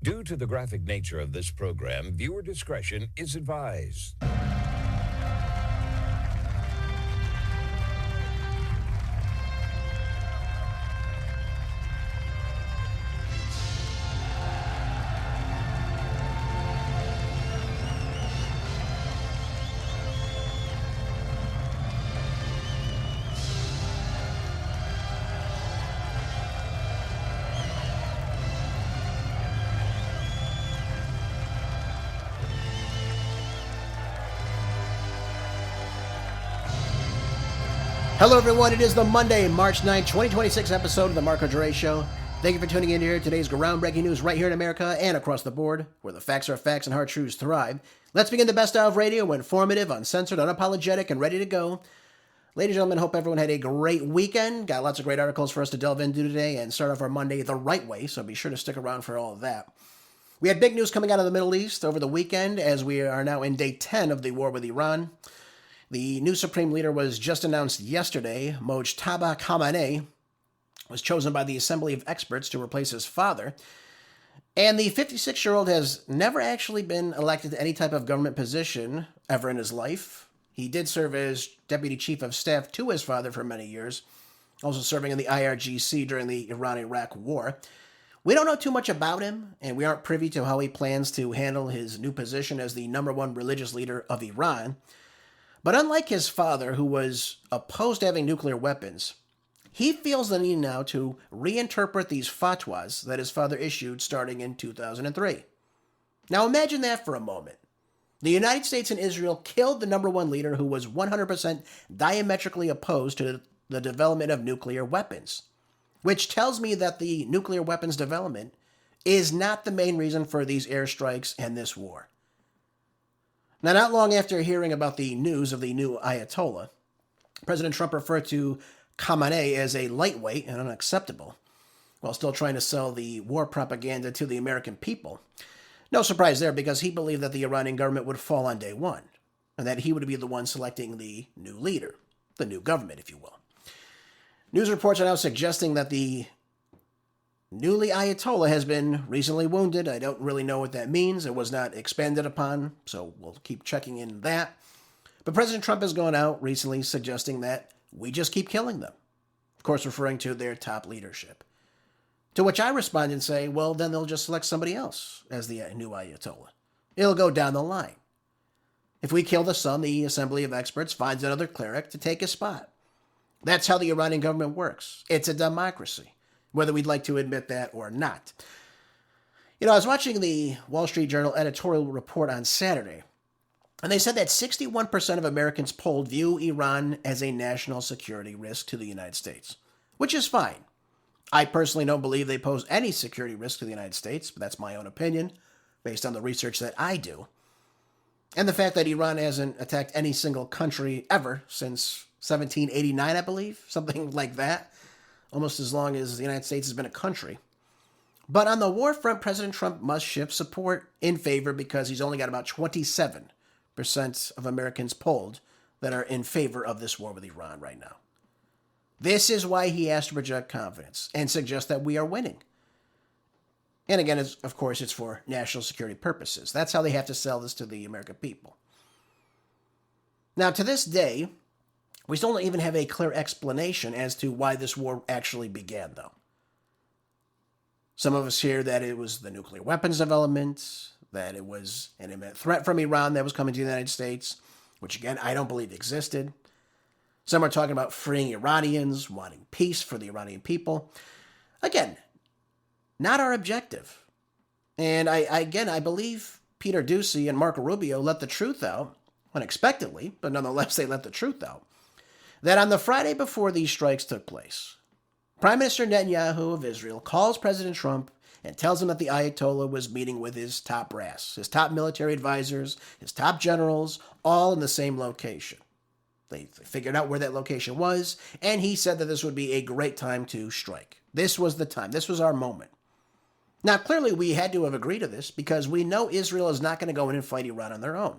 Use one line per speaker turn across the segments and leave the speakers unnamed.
Due to the graphic nature of this program, viewer discretion is advised.
Hello, everyone. It is the Monday, March 9, 2026 episode of The Marco Dre Show. Thank you for tuning in here. Today's groundbreaking news right here in America and across the board, where the facts are facts and hard truths thrive. Let's begin the best of radio, informative, uncensored, unapologetic, and ready to go. Ladies and gentlemen, hope everyone had a great weekend. Got lots of great articles for us to delve into today and start off our Monday the right way, so be sure to stick around for all of that. We had big news coming out of the Middle East over the weekend, as we are now in day 10 of the war with Iran. The new supreme leader was just announced yesterday. Mojtaba Khamenei was chosen by the Assembly of Experts to replace his father. And the 56-year-old has never actually been elected to any type of government position ever in his life. He did serve as deputy chief of staff to his father for many years, also serving in the IRGC during the Iran-Iraq war. We don't know too much about him, and we aren't privy to how he plans to handle his new position as the number one religious leader of Iran. But unlike his father, who was opposed to having nuclear weapons, he feels the need now to reinterpret these fatwas that his father issued starting in 2003. Now imagine that for a moment. The United States and Israel killed the number one leader who was 100% diametrically opposed to the development of nuclear weapons, which tells me that the nuclear weapons development is not the main reason for these airstrikes and this war. Now, not long after hearing about the news of the new Ayatollah, President Trump referred to Khamenei as a lightweight and unacceptable, while still trying to sell the war propaganda to the American people. No surprise there, because he believed that the Iranian government would fall on day one, and that he would be the one selecting the new leader, the new government, if you will. News reports are now suggesting that the newly Ayatollah has been recently wounded. I don't really know what that means. It was not expanded upon, so we'll keep checking in that. But President Trump has gone out recently suggesting that we just keep killing them. Of course, referring to their top leadership. To which I respond and say, well, then they'll just select somebody else as the new Ayatollah. It'll go down the line. If we kill the son, the Assembly of Experts finds another cleric to take his spot. That's how the Iranian government works. It's a democracy, whether we'd like to admit that or not. I was watching the Wall Street Journal editorial report on Saturday, and they said that 61% of Americans polled view Iran as a national security risk to the United States, which is fine. I personally don't believe they pose any security risk to the United States, but that's my own opinion, based on the research that I do. And the fact that Iran hasn't attacked any single country ever since 1789, I believe, something like that. Almost as long as the United States has been a country. But on the war front, President Trump must shift support in favor, because he's only got about 27% of Americans polled that are in favor of this war with Iran right now. This is why he has to project confidence and suggest that we are winning. And again, of course, it's for national security purposes. That's how they have to sell this to the American people. Now, to this day, we still don't even have a clear explanation as to why this war actually began, though. Some of us hear that it was the nuclear weapons development, that it was an imminent threat from Iran that was coming to the United States, which, again, I don't believe existed. Some are talking about freeing Iranians, wanting peace for the Iranian people. Again, not our objective. And I believe Peter Doocy and Marco Rubio let the truth out, unexpectedly, but nonetheless they let the truth out, that on the Friday before these strikes took place, Prime Minister Netanyahu of Israel calls President Trump and tells him that the Ayatollah was meeting with his top brass, his top military advisors, his top generals, all in the same location. They figured out where that location was, and he said that this would be a great time to strike. This was the time. This was our moment. Now, clearly, we had to have agreed to this because we know Israel is not going to go in and fight Iran on their own.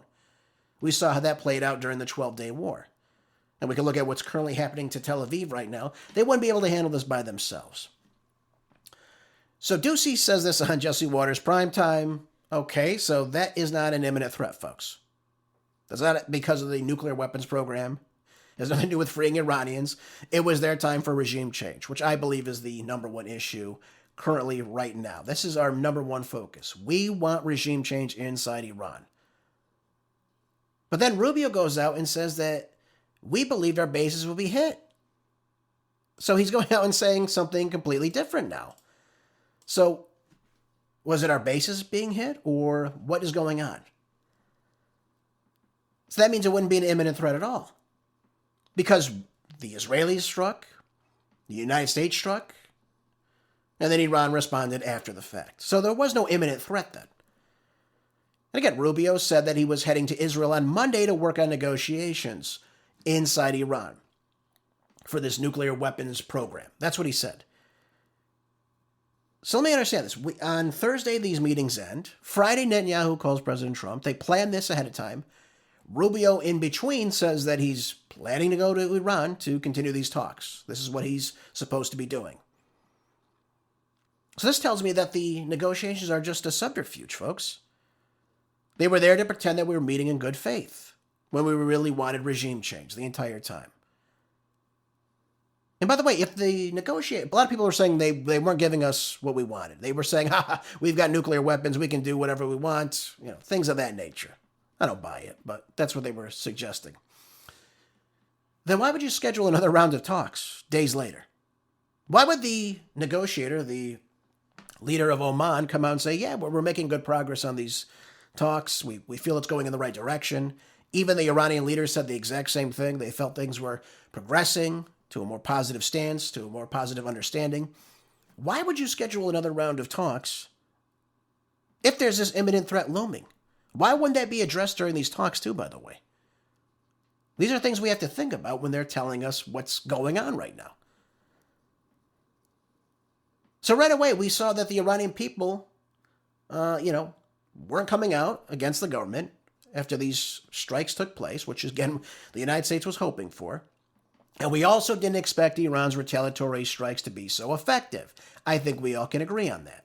We saw how that played out during the 12-day war. And we can look at what's currently happening to Tel Aviv right now. They wouldn't be able to handle this by themselves. So Ducey says this on Jesse Waters Primetime. Okay, so that is not an imminent threat, folks. That's not because of the nuclear weapons program. It has nothing to do with freeing Iranians. It was their time for regime change, which I believe is the number one issue currently right now. This is our number one focus. We want regime change inside Iran. But then Rubio goes out and says that we believed our bases will be hit. So he's going out and saying something completely different now. So was it our bases being hit, or what is going on? So that means it wouldn't be an imminent threat at all. Because the Israelis struck, the United States struck, and then Iran responded after the fact. So there was no imminent threat then. And again, Rubio said that he was heading to Israel on Monday to work on negotiations inside Iran for this nuclear weapons program. That's what he said. So let me understand this. On Thursday, these meetings end. Friday, Netanyahu calls President Trump. They plan this ahead of time. Rubio, in between, says that he's planning to go to Iran to continue these talks. This is what he's supposed to be doing. So this tells me that the negotiations are just a subterfuge, folks. They were there to pretend that we were meeting in good faith when we really wanted regime change the entire time. And by the way, if they negotiate, a lot of people are saying they weren't giving us what we wanted. They were saying, we've got nuclear weapons, we can do whatever we want, things of that nature. I don't buy it, but that's what they were suggesting. Then why would you schedule another round of talks days later? Why would the negotiator, the leader of Oman, come out and say, yeah, we're making good progress on these talks. We feel it's going in the right direction. Even the Iranian leaders said the exact same thing. They felt things were progressing to a more positive stance, to a more positive understanding. Why would you schedule another round of talks if there's this imminent threat looming? Why wouldn't that be addressed during these talks too, by the way? These are things we have to think about when they're telling us what's going on right now. So right away, we saw that the Iranian people, weren't coming out against the government after these strikes took place, which, again, the United States was hoping for. And we also didn't expect Iran's retaliatory strikes to be so effective. I think we all can agree on that.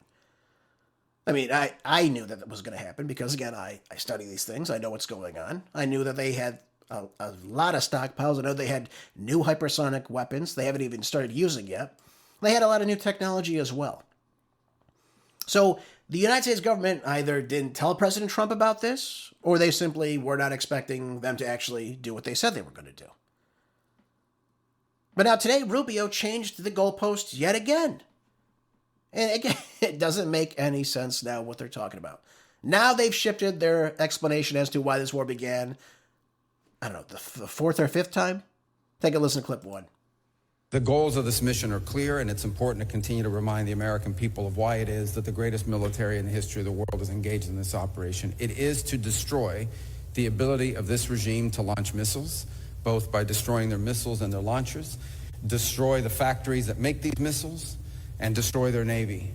I mean, I knew that was going to happen because, again, I study these things. I know what's going on. I knew that they had a lot of stockpiles. I know they had new hypersonic weapons they haven't even started using yet. They had a lot of new technology as well. So the United States government either didn't tell President Trump about this, or they simply were not expecting them to actually do what they said they were going to do. But now today, Rubio changed the goalposts yet again. And again, it doesn't make any sense now what they're talking about. Now they've shifted their explanation as to why this war began, I don't know, the fourth or fifth time? Take a listen to clip one.
The goals of this mission are clear, and it's important to continue to remind the American people of why it is that the greatest military in the history of the world is engaged in this operation. It is to destroy the ability of this regime to launch missiles, both by destroying their missiles and their launchers, destroy the factories that make these missiles, and destroy their navy.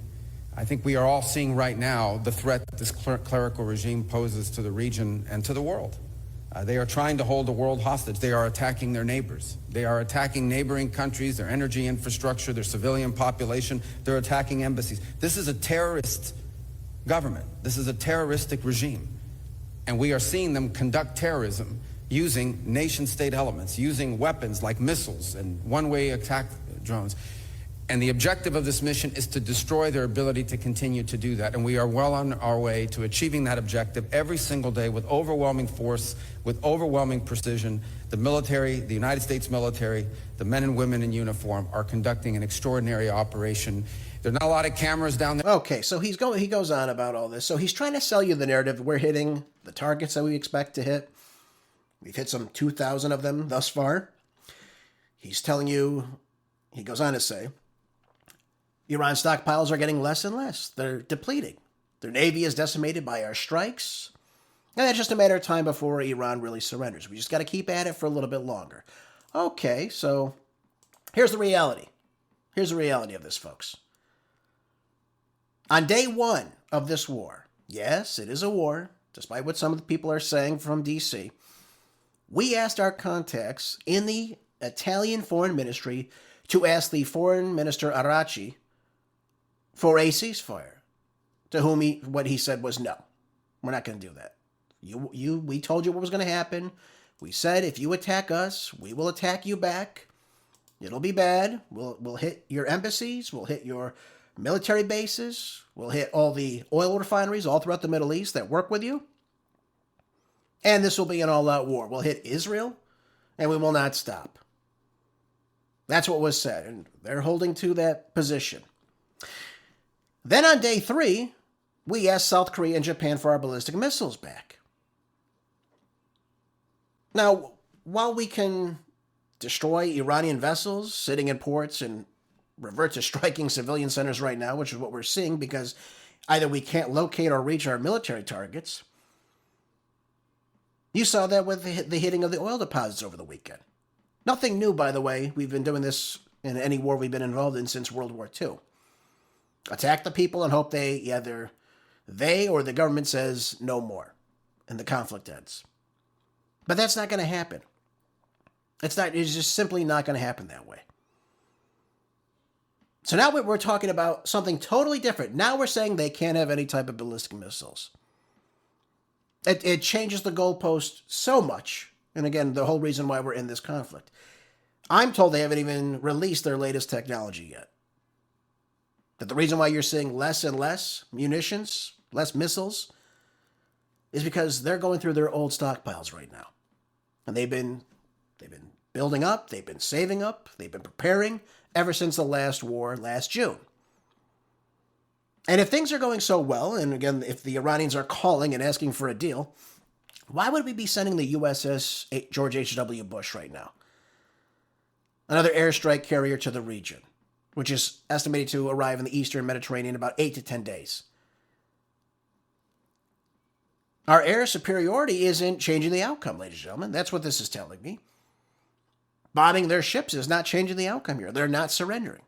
I think we are all seeing right now the threat that this clerical regime poses to the region and to the world. They are trying to hold the world hostage. They are attacking their neighbors. They are attacking neighboring countries, their energy infrastructure, their civilian population. They're attacking embassies. This is a terrorist government. This is a terroristic regime. And we are seeing them conduct terrorism using nation-state elements, using weapons like missiles and one-way attack drones. And the objective of this mission is to destroy their ability to continue to do that. And we are well on our way to achieving that objective every single day with overwhelming force, with overwhelming precision. The military, the United States military, the men and women in uniform are conducting an extraordinary operation. There are not a lot of cameras down there.
Okay, so he goes on about all this. So he's trying to sell you the narrative. We're hitting the targets that we expect to hit. We've hit some 2,000 of them thus far. He's telling you, he goes on to say, Iran's stockpiles are getting less and less. They're depleting. Their navy is decimated by our strikes. And it's just a matter of time before Iran really surrenders. We just got to keep at it for a little bit longer. Okay, so here's the reality. Here's the reality of this, folks. On day one of this war, yes, it is a war, despite what some of the people are saying from D.C., we asked our contacts in the Italian Foreign Ministry to ask the Foreign Minister Arachi for a ceasefire, to whom what he said was no. We're not going to do that. We told you what was going to happen. We said if you attack us, we will attack you back. It'll be bad. We'll hit your embassies. We'll hit your military bases. We'll hit all the oil refineries all throughout the Middle East that work with you. And this will be an all-out war. We'll hit Israel, and we will not stop. That's what was said, and they're holding to that position. Then on day 3, we asked South Korea and Japan for our ballistic missiles back. Now, while we can destroy Iranian vessels sitting in ports and revert to striking civilian centers right now, which is what we're seeing because either we can't locate or reach our military targets. You saw that with the hitting of the oil deposits over the weekend. Nothing new, by the way. We've been doing this in any war we've been involved in since World War II. Attack the people and hope either they or the government says no more and the conflict ends. But that's not going to happen. It's just simply not going to happen that way. So now we're talking about something totally different. Now we're saying they can't have any type of ballistic missiles. It changes the goalpost so much. And again, the whole reason why we're in this conflict. I'm told they haven't even released their latest technology yet. That the reason why you're seeing less and less munitions, less missiles, is because they're going through their old stockpiles right now. And they've been building up, they've been saving up, they've been preparing ever since the last war last June. And if things are going so well, and again, if the Iranians are calling and asking for a deal, why would we be sending the USS George H.W. Bush right now? Another airstrike carrier to the region, which is estimated to arrive in the Eastern Mediterranean in about 8 to 10 days. Our air superiority isn't changing the outcome, ladies and gentlemen. That's what this is telling me. Bombing their ships is not changing the outcome here. They're not surrendering.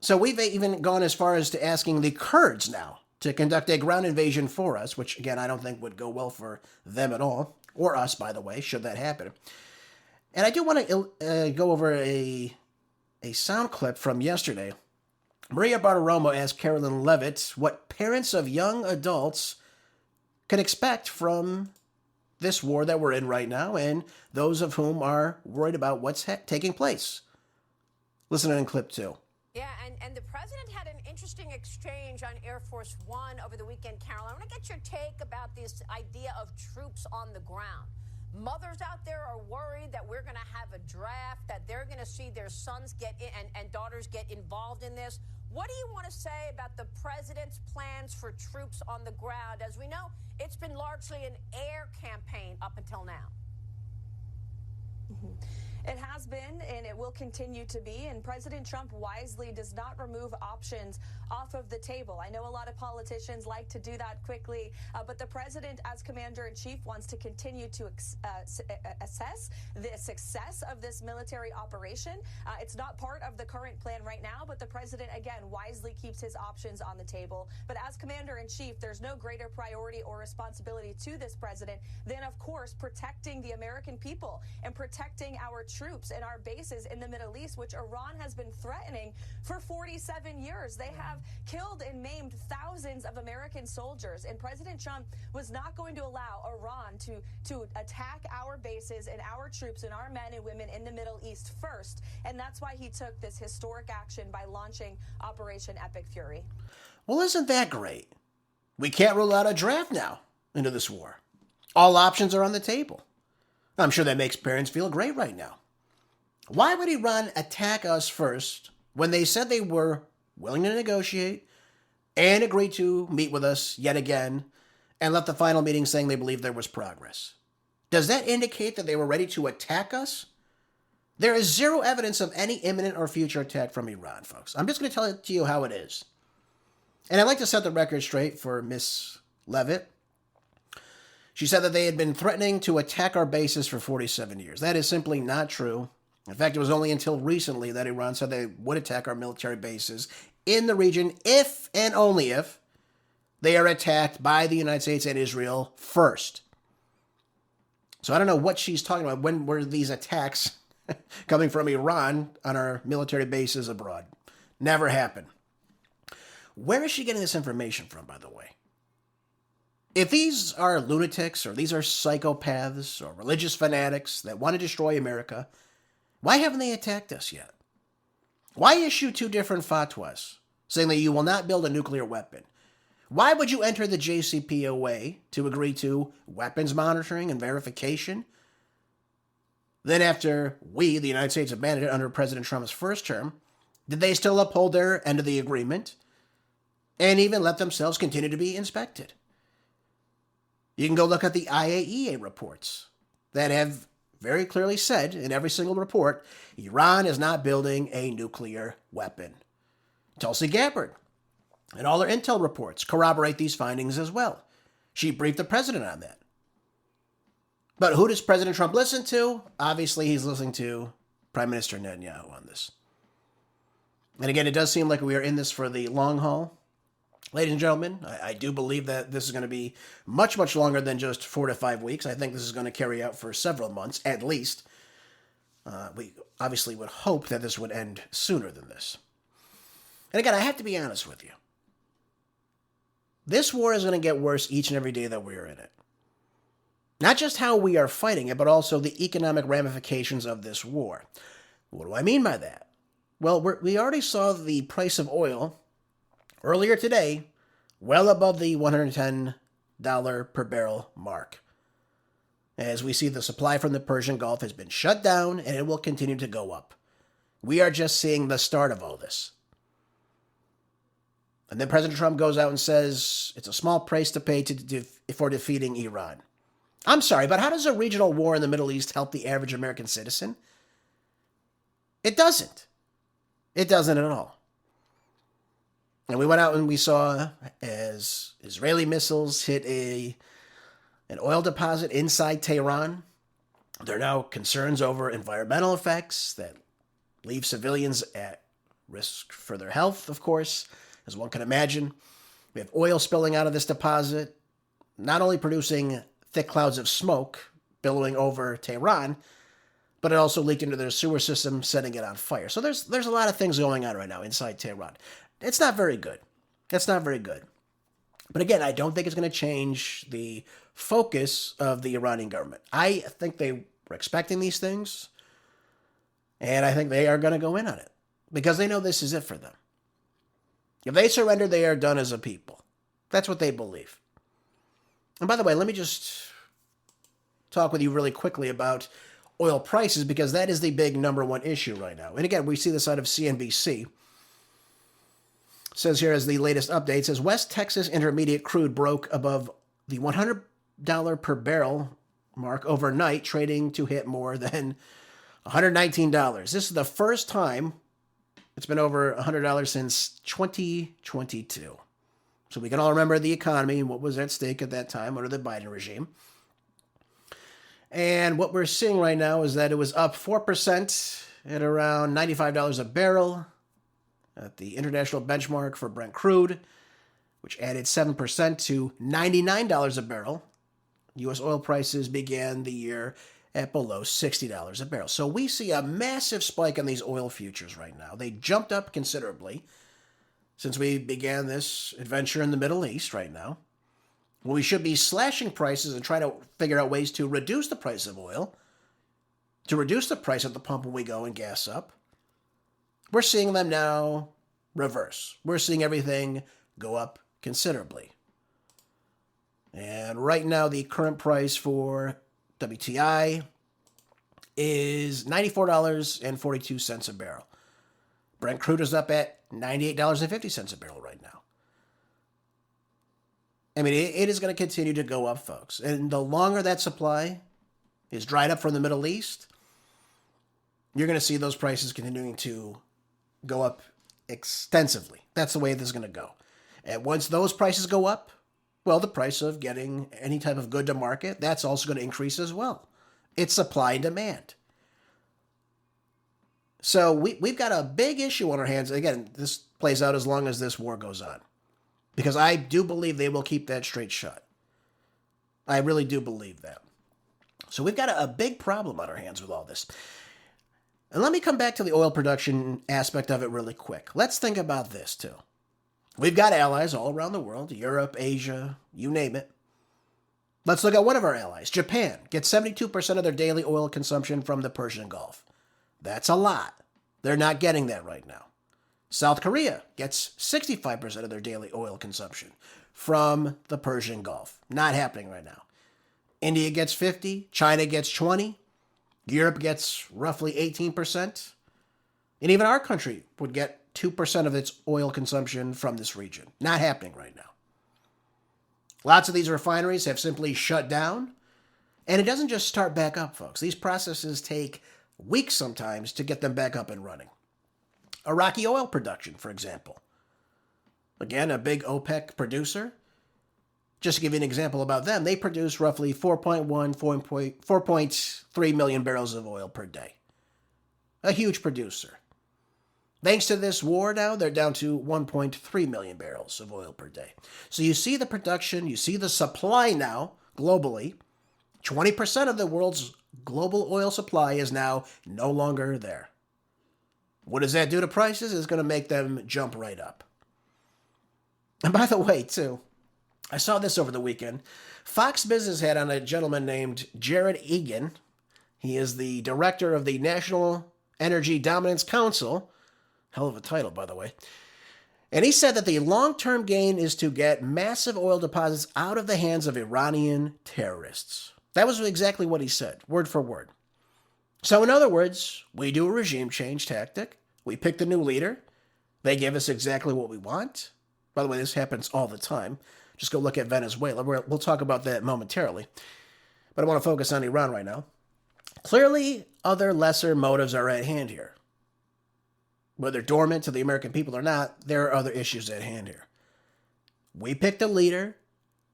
So we've even gone as far as to asking the Kurds now to conduct a ground invasion for us, which, again, I don't think would go well for them at all, or us, by the way, should that happen. And I do want to go over a sound clip from yesterday. Maria Bartiromo asked Carolyn Levitt what parents of young adults can expect from this war that we're in right now, and those of whom are worried about what's taking place. Listen in clip 2.
Yeah, and the president had an interesting exchange on Air Force One over the weekend, Carol. I want to get your take about this idea of troops on the ground. Mothers out there are worried that we're going to have a draft, that they're going to see their sons get in and daughters get involved in this. What do you want to say about the president's plans for troops on the ground? As we know, it's been largely an air campaign up until now.
It has been, and it will continue to be, and President Trump wisely does not remove options off of the table. I know a lot of politicians like to do that quickly, but the president, as commander-in-chief, wants to continue to assess the success of this military operation. It's not part of the current plan right now, but the president, again, wisely keeps his options on the table. But as commander-in-chief, there's no greater priority or responsibility to this president than, of course, protecting the American people and protecting our troops and our bases in the Middle East, which Iran has been threatening for 47 years. They have killed and maimed thousands of American soldiers, and President Trump was not going to allow Iran to attack our bases and our troops and our men and women in the Middle East first, and that's why he took this historic action by launching Operation Epic Fury.
Well, isn't that great? We can't rule out a draft now into this war. All options are on the table. I'm sure that makes parents feel great right now. Why would Iran attack us first when they said they were willing to negotiate and agree to meet with us yet again and left the final meeting saying they believed there was progress? Does that indicate that they were ready to attack us? There is zero evidence of any imminent or future attack from Iran, folks. I'm just going to tell it to you how it is. And I'd like to set the record straight for Miss Levitt. She said that they had been threatening to attack our bases for 47 years. That is simply not true. In fact, it was only until recently that Iran said they would attack our military bases in the region if and only if they are attacked by the United States and Israel first. So I don't know what she's talking about. When were these attacks coming from Iran on our military bases abroad? Never happened. Where is she getting this information from, by the way? If these are lunatics or these are psychopaths or religious fanatics that want to destroy America, why haven't they attacked us yet? Why issue 2 different fatwas saying that you will not build a nuclear weapon? Why would you enter the JCPOA to agree to weapons monitoring and verification? Then after we, the United States, abandoned it under President Trump's first term, did they still uphold their end of the agreement and even let themselves continue to be inspected? You can go look at the IAEA reports that have very clearly said in every single report, Iran is not building a nuclear weapon. Tulsi Gabbard and all her intel reports corroborate these findings as well. She briefed the president on that. But who does President Trump listen to? Obviously, he's listening to Prime Minister Netanyahu on this. And again, it does seem like we are in this for the long haul. Ladies and gentlemen, I do believe that this is going to be much, much longer than just 4 to 5 weeks. I think this is going to carry out for several months, at least. We obviously would hope that this would end sooner than this. And again, I have to be honest with you. This war is going to get worse each and every day that we're in it. Not just how we are fighting it, but also the economic ramifications of this war. What do I mean by that? Well, we already saw the price of oil earlier today, well above the $110 per barrel mark. As we see, the supply from the Persian Gulf has been shut down, and it will continue to go up. We are just seeing the start of all this. And then President Trump goes out and says it's a small price to pay for defeating Iran. I'm sorry, but how does a regional war in the Middle East help the average American citizen? It doesn't. It doesn't at all. And we went out and we saw as Israeli missiles hit an oil deposit inside Tehran. There are now concerns over environmental effects that leave civilians at risk for their health, of course, as one can imagine. We have oil spilling out of this deposit, not only producing thick clouds of smoke billowing over Tehran, but it also leaked into their sewer system, setting it on fire. So there's a lot of things going on right now inside Tehran. It's not very good. It's not very good. But again, I don't think it's going to change the focus of the Iranian government. I think they were expecting these things, and I think they are going to go in on it because they know this is it for them. If they surrender, they are done as a people. That's what they believe. And by the way, let me just talk with you really quickly about oil prices because that is the big number one issue right now. And again, we see this out of CNBC. It says here as the latest update, says West Texas Intermediate crude broke above the $100 per barrel mark overnight, trading to hit more than $119. This is the first time it's been over $100 since 2022. So we can all remember the economy and what was at stake at that time under the Biden regime. And what we're seeing right now is that it was up 4% at around $95 a barrel at the international benchmark for Brent crude, which added 7% to $99 a barrel. U.S. oil prices began the year at below $60 a barrel. So we see a massive spike in these oil futures right now. They jumped up considerably since we began this adventure in the Middle East right now. Well, we should be slashing prices and trying to figure out ways to reduce the price of oil, to reduce the price at the pump when we go and gas up. We're seeing them now reverse. We're seeing everything go up considerably. And right now, the current price for WTI is $94.42 a barrel. Brent crude is up at $98.50 a barrel right now. I mean, it is going to continue to go up, folks. And the longer that supply is dried up from the Middle East, you're going to see those prices continuing to go up extensively. That's the way this is going to go. And once those prices go up, well, the price of getting any type of good to market, that's also going to increase as well. It's supply and demand. So we've got a big issue on our hands. Again, this plays out as long as this war goes on. Because I do believe they will keep that straight shut. I really do believe that. So we've got a big problem on our hands with all this. And let me come back to the oil production aspect of it really quick. Let's think about this too. We've got allies all around the world, Europe, Asia, you name it. Let's look at one of our allies. Japan gets 72% of their daily oil consumption from the Persian Gulf. That's a lot. They're not getting that right now. South Korea gets 65% of their daily oil consumption from the Persian Gulf. Not happening right now. India gets 50, China gets 20, Europe gets roughly 18%, and even our country would get 2% of its oil consumption from this region. Not happening right now. Lots of these refineries have simply shut down, and it doesn't just start back up, folks. These processes take weeks sometimes to get them back up and running. Iraqi oil production, for example. Again, a big OPEC producer. Just to give you an example about them, they produce roughly 4.3 million barrels of oil per day. A huge producer. Thanks to this war now, they're down to 1.3 million barrels of oil per day. So you see the production, you see the supply now, globally. 20% of the world's global oil supply is now no longer there. What does that do to prices? It's going to make them jump right up. And by the way, too, I saw this over the weekend. Fox Business had on a gentleman named Jared Egan. He is the director of the National Energy Dominance Council. Hell of a title, by the way. And he said that the long-term gain is to get massive oil deposits out of the hands of Iranian terrorists. That was exactly what he said, word for word. So in other words, we do a regime change tactic. We pick the new leader. They give us exactly what we want. By the way, this happens all the time. Just go look at Venezuela. We'll talk about that momentarily. But I want to focus on Iran right now. Clearly, other lesser motives are at hand here. Whether dormant to the American people or not, there are other issues at hand here. We pick the leader.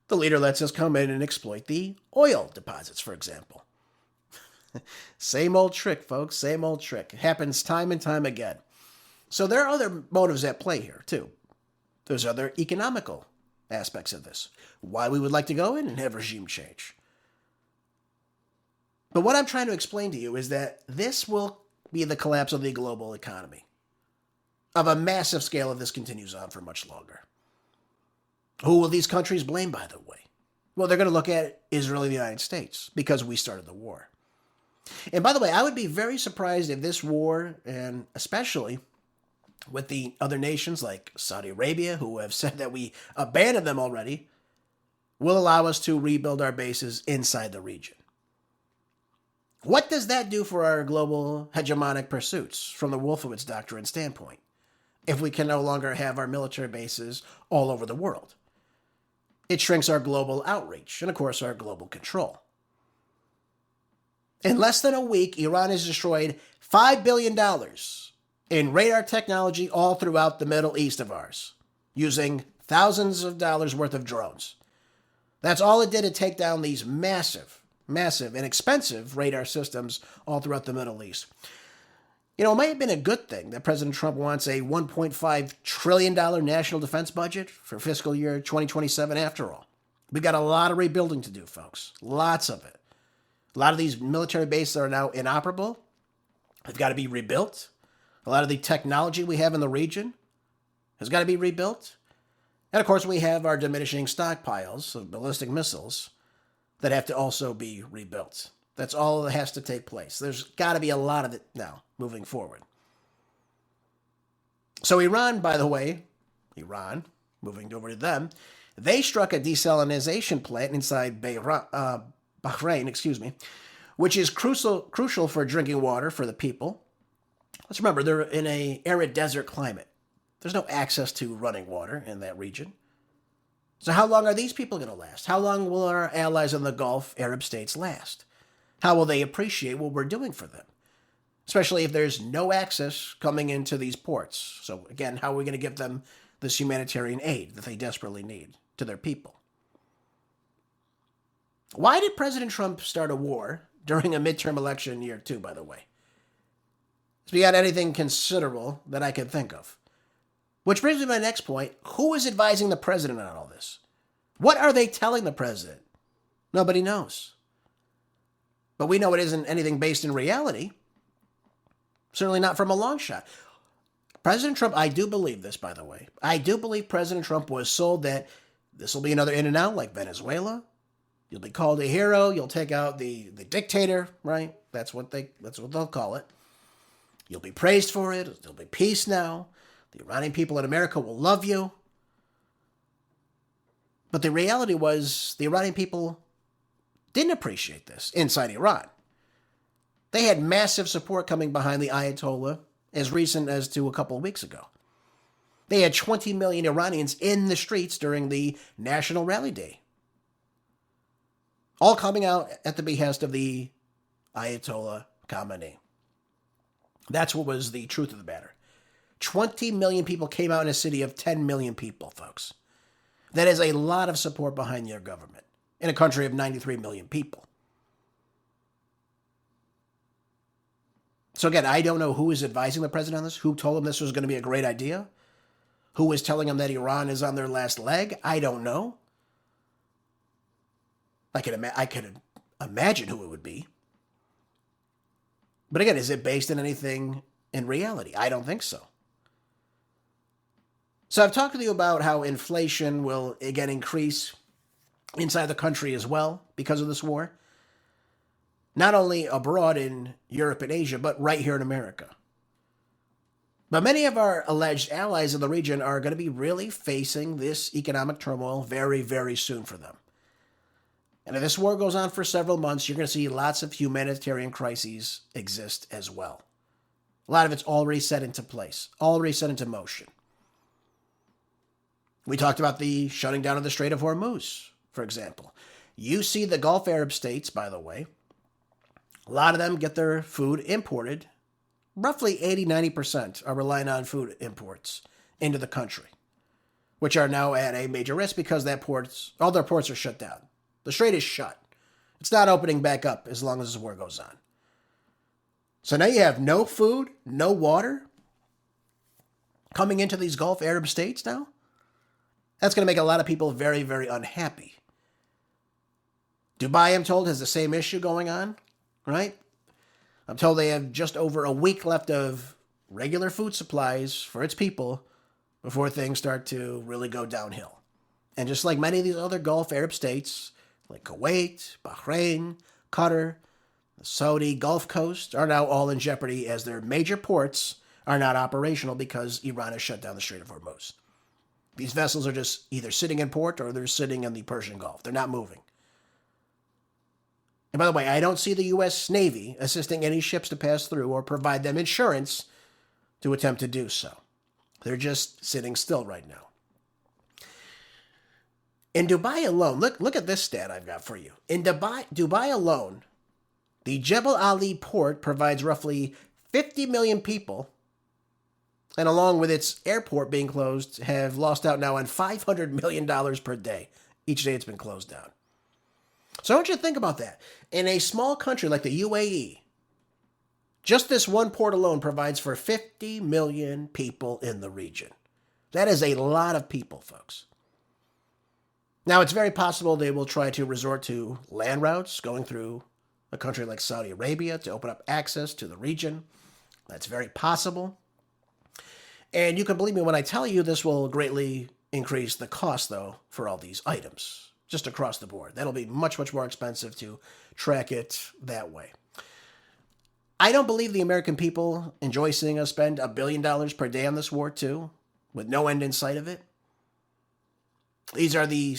The leader lets us come in and exploit the oil deposits, for example. Same old trick, folks. Same old trick. It happens time and time again. So there are other motives at play here, too. There's other economical aspects of this. Why we would like to go in and have regime change. But what I'm trying to explain to you is that this will be the collapse of the global economy. Of a massive scale if this continues on for much longer. Who will these countries blame, by the way? Well, they're going to look at Israel and the United States because we started the war. And by the way, I would be very surprised if this war, and especially with the other nations like Saudi Arabia, who have said that we abandoned them already, will allow us to rebuild our bases inside the region. What does that do for our global hegemonic pursuits from the Wolfowitz Doctrine standpoint, if we can no longer have our military bases all over the world? It shrinks our global outreach and, of course, our global control. In less than a week, Iran has destroyed $5 billion in radar technology all throughout the Middle East of ours, using thousands of dollars worth of drones. That's all it did to take down these massive, and expensive radar systems all throughout the Middle East. You know, it might have been a good thing that President Trump wants a $1.5 trillion national defense budget for fiscal year 2027 after all. We got a lot of rebuilding to do, folks. Lots of it. A lot of these military bases are now inoperable. They've got to be rebuilt. A lot of the technology we have in the region has got to be rebuilt. And of course, we have our diminishing stockpiles of ballistic missiles that have to also be rebuilt. That's all that has to take place. There's got to be a lot of it now moving forward. So Iran, by the way, moving over to them, they struck a desalination plant inside Bahrain, which is crucial for drinking water for the people. Let's remember, they're in an arid desert climate. There's no access to running water in that region. So how long are these people going to last? How long will our allies in the Gulf Arab states last? How will they appreciate what we're doing for them? Especially if there's no access coming into these ports. So again, how are we going to give them this humanitarian aid that they desperately need to their people? Why did President Trump start a war during a midterm election year 2, by the way? It's beyond anything considerable that I can think of. Which brings me to my next point. Who is advising the president on all this? What are they telling the president? Nobody knows. But we know it isn't anything based in reality. Certainly not from a long shot. President Trump, I do believe this, by the way. I do believe President Trump was sold that this will be another in and out like Venezuela. You'll be called a hero. You'll take out the dictator, right? That's what they'll call it. You'll be praised for it. There'll be peace now. The Iranian people in America will love you. But the reality was the Iranian people didn't appreciate this inside Iran. They had massive support coming behind the Ayatollah as recent as to a couple of weeks ago. They had 20 million Iranians in the streets during the National Rally Day, all coming out at the behest of the Ayatollah Khamenei. That's what was the truth of the matter. 20 million people came out in a city of 10 million people, folks. That is a lot of support behind your government in a country of 93 million people. So again, I don't know who is advising the president on this, who told him this was going to be a great idea, who was telling him that Iran is on their last leg. I don't know. I could imagine who it would be. But again, is it based on anything in reality? I don't think so. So I've talked to you about how inflation will again increase inside the country as well because of this war. Not only abroad in Europe and Asia, but right here in America. But many of our alleged allies in the region are going to be really facing this economic turmoil very, very soon for them. And if this war goes on for several months, you're going to see lots of humanitarian crises exist as well. A lot of it's already set into place, already set into motion. We talked about the shutting down of the Strait of Hormuz, for example. You see the Gulf Arab states, by the way, a lot of them get their food imported. Roughly 80-90% are relying on food imports into the country, which are now at a major risk because all their ports are shut down. The strait is shut. It's not opening back up as long as this war goes on. So now you have no food, no water coming into these Gulf Arab states now. That's going to make a lot of people very, very unhappy. Dubai, I'm told, has the same issue going on, right? I'm told they have just over a week left of regular food supplies for its people before things start to really go downhill. And just like many of these other Gulf Arab states, like Kuwait, Bahrain, Qatar, the Saudi Gulf Coast, are now all in jeopardy as their major ports are not operational because Iran has shut down the Strait of Hormuz. These vessels are just either sitting in port or they're sitting in the Persian Gulf. They're not moving. And by the way, I don't see the U.S. Navy assisting any ships to pass through or provide them insurance to attempt to do so. They're just sitting still right now. In Dubai alone, look at this stat I've got for you. In Dubai alone, the Jebel Ali port provides roughly 50 million people, and along with its airport being closed, have lost out now on $500 million per day. Each day it's been closed down. So I want you to think about that. In a small country like the UAE, just this one port alone provides for 50 million people in the region. That is a lot of people, folks. Now, it's very possible they will try to resort to land routes going through a country like Saudi Arabia to open up access to the region. That's very possible. And you can believe me when I tell you this will greatly increase the cost, though, for all these items, just across the board. That'll be much, much more expensive to track it that way. I don't believe the American people enjoy seeing us spend $1 billion per day on this war, too, with no end in sight of it. These are the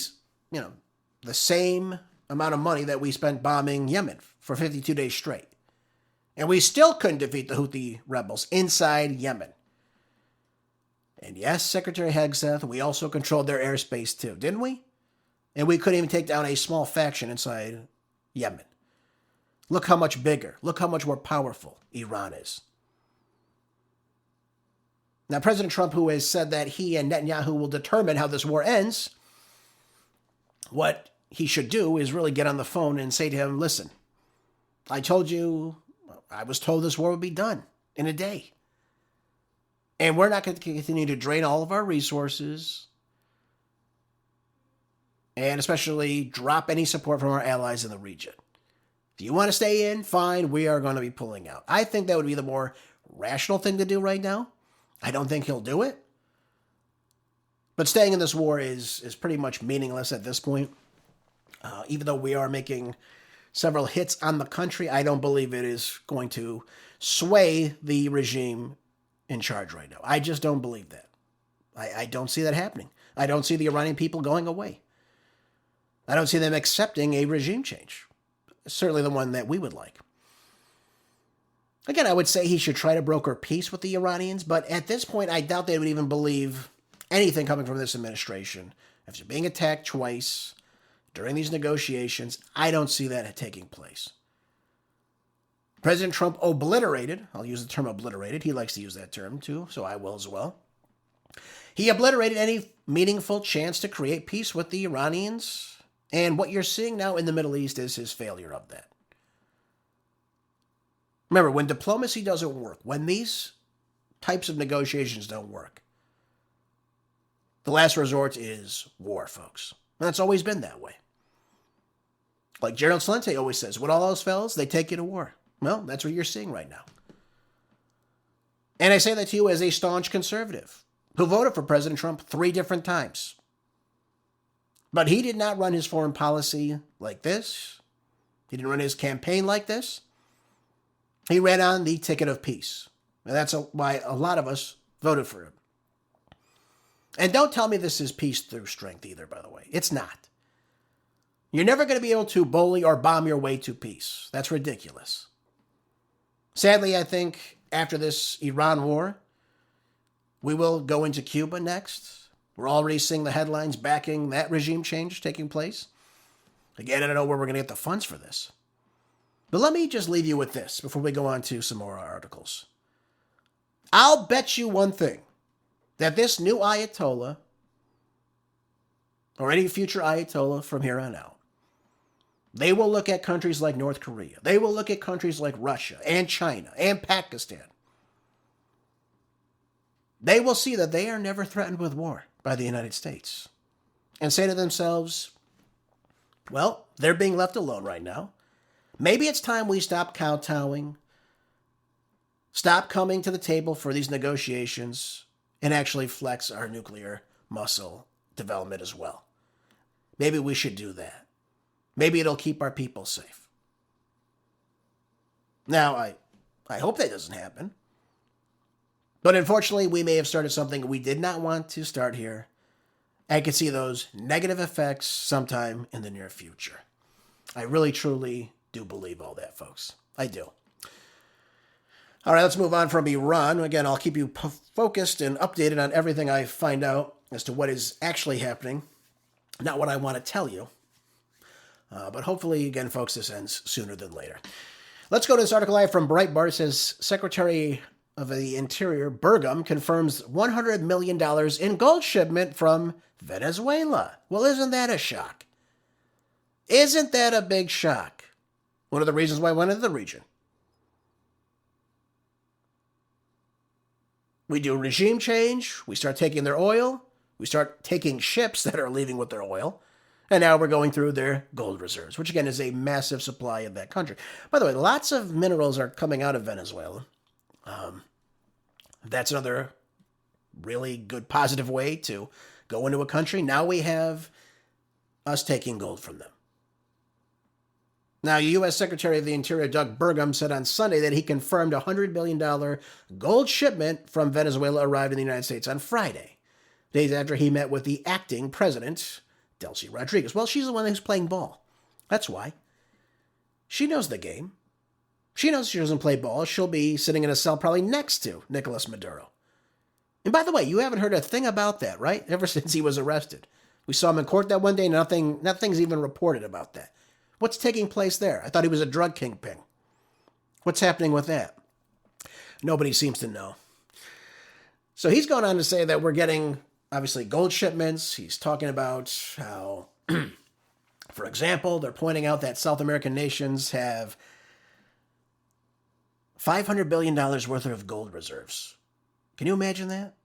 same amount of money that we spent bombing Yemen for 52 days straight. And we still couldn't defeat the Houthi rebels inside Yemen. And yes, Secretary Hegseth, we also controlled their airspace too, didn't we? And we couldn't even take down a small faction inside Yemen. Look how much bigger, look how much more powerful Iran is. Now, President Trump, who has said that he and Netanyahu will determine how this war ends, what he should do is really get on the phone and say to him, listen, I was told this war would be done in a day. And we're not going to continue to drain all of our resources and especially drop any support from our allies in the region. If you want to stay in, fine, we are going to be pulling out. I think that would be the more rational thing to do right now. I don't think he'll do it. But staying in this war is pretty much meaningless at this point. Even though we are making several hits on the country, I don't believe it is going to sway the regime in charge right now. I just don't believe that. I don't see that happening. I don't see the Iranian people going away. I don't see them accepting a regime change. Certainly the one that we would like. Again, I would say he should try to broker peace with the Iranians, but at this point, I doubt they would even believe anything coming from this administration. After being attacked twice during these negotiations, I don't see that taking place. President Trump obliterated, I'll use the term obliterated, he likes to use that term too, so I will as well. He obliterated any meaningful chance to create peace with the Iranians, and what you're seeing now in the Middle East is his failure of that. Remember, when diplomacy doesn't work, when these types of negotiations don't work, the last resort is war, folks. And it's always been that way. Like Gerald Celente always says, when all else fails, they take you to war. Well, that's what you're seeing right now. And I say that to you as a staunch conservative who voted for President Trump 3 different times. But he did not run his foreign policy like this. He didn't run his campaign like this. He ran on the ticket of peace. And that's why a lot of us voted for him. And don't tell me this is peace through strength either, by the way. It's not. You're never going to be able to bully or bomb your way to peace. That's ridiculous. Sadly, I think after this Iran war, we will go into Cuba next. We're already seeing the headlines backing that regime change taking place. Again, I don't know where we're going to get the funds for this. But let me just leave you with this before we go on to some more articles. I'll bet you one thing, that this new Ayatollah, or any future Ayatollah from here on out, they will look at countries like North Korea. They will look at countries like Russia and China and Pakistan. They will see that they are never threatened with war by the United States and say to themselves, well, they're being left alone right now. Maybe it's time we stop kowtowing, stop coming to the table for these negotiations, and actually flex our nuclear muscle development as well. Maybe we should do that. Maybe it'll keep our people safe. Now, I hope that doesn't happen. But unfortunately, we may have started something we did not want to start here. I could see those negative effects sometime in the near future. I really, truly do believe all that, folks. I do. All right, let's move on from Iran. Again, I'll keep you focused and updated on everything I find out as to what is actually happening. Not what I want to tell you. But hopefully, again, folks, this ends sooner than later. Let's go to this article I have from Breitbart. It says, Secretary of the Interior, Burgum, confirms $100 million in gold shipment from Venezuela. Well, isn't that a shock? Isn't that a big shock? One of the reasons why I went into the region. We do regime change. We start taking their oil. We start taking ships that are leaving with their oil. And now we're going through their gold reserves, which again is a massive supply of that country. By the way, lots of minerals are coming out of Venezuela. That's another really good positive way to go into a country. Now we have us taking gold from them. Now, U.S. Secretary of the Interior Doug Burgum said on Sunday that he confirmed a $100 million gold shipment from Venezuela arrived in the United States on Friday, days after he met with the acting president, Delcy Rodriguez. Well, she's the one who's playing ball. That's why. She knows the game. She knows she doesn't play ball. She'll be sitting in a cell probably next to Nicolas Maduro. And by the way, you haven't heard a thing about that, right? Ever since he was arrested. We saw him in court that one day. Nothing's even reported about that. What's taking place there? I thought he was a drug kingpin. What's happening with that? Nobody seems to know. So he's going on to say that we're getting, obviously, gold shipments. He's talking about how, for example, they're pointing out that South American nations have $500 billion worth of gold reserves. Can you imagine that?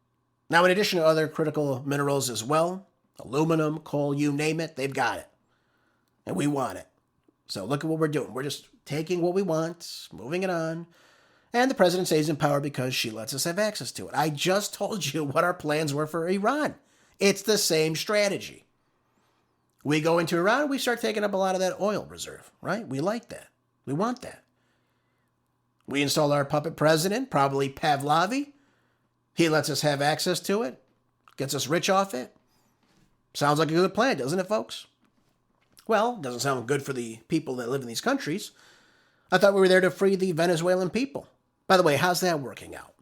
Now, in addition to other critical minerals as well, aluminum, coal, you name it, they've got it. And we want it. So look at what we're doing. We're just taking what we want, moving it on, And the president stays in power because she lets us have access to it. I just told you what our plans were for Iran. It's the same strategy. We go into Iran, we start taking up a lot of that oil reserve, right? We like that. We want that. We install our puppet president, probably Pavlovi. He lets us have access to it, gets us rich off it. Sounds like a good plan, doesn't it, folks? Well, doesn't sound good for the people that live in these countries. I thought we were there to free the Venezuelan people. By the way, how's that working out?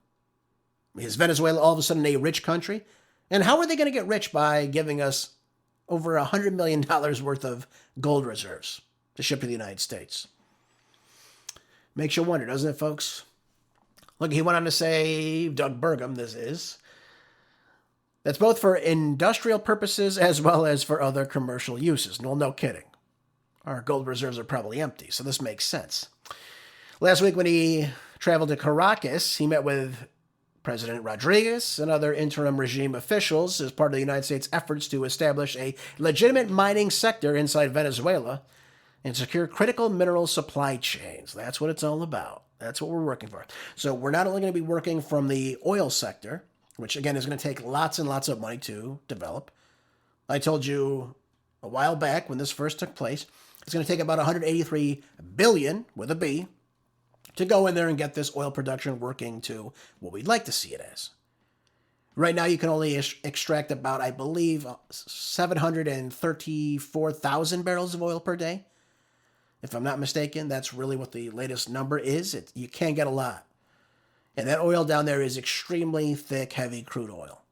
Is Venezuela all of a sudden a rich country? And how are they going to get rich by giving us over $100 million worth of gold reserves to ship to the United States? Makes you wonder, doesn't it, folks? Look, he went on to say, Doug Burgum, this is, that's both for industrial purposes as well as for other commercial uses. Well, no kidding. Our gold reserves are probably empty, so this makes sense. Last week when he traveled to Caracas, he met with President Rodriguez and other interim regime officials as part of the United States' efforts to establish a legitimate mining sector inside Venezuela and secure critical mineral supply chains. That's what it's all about. That's what we're working for. So we're not only going to be working from the oil sector, which again is going to take lots and lots of money to develop. I told you a while back when this first took place, it's going to take about $183 billion with a B to go in there and get this oil production working to what we'd like to see it as. Right now, you can only extract about, I believe, 734,000 barrels of oil per day. If I'm not mistaken, that's really what the latest number is. You can't get a lot. And that oil down there is extremely thick, heavy crude oil.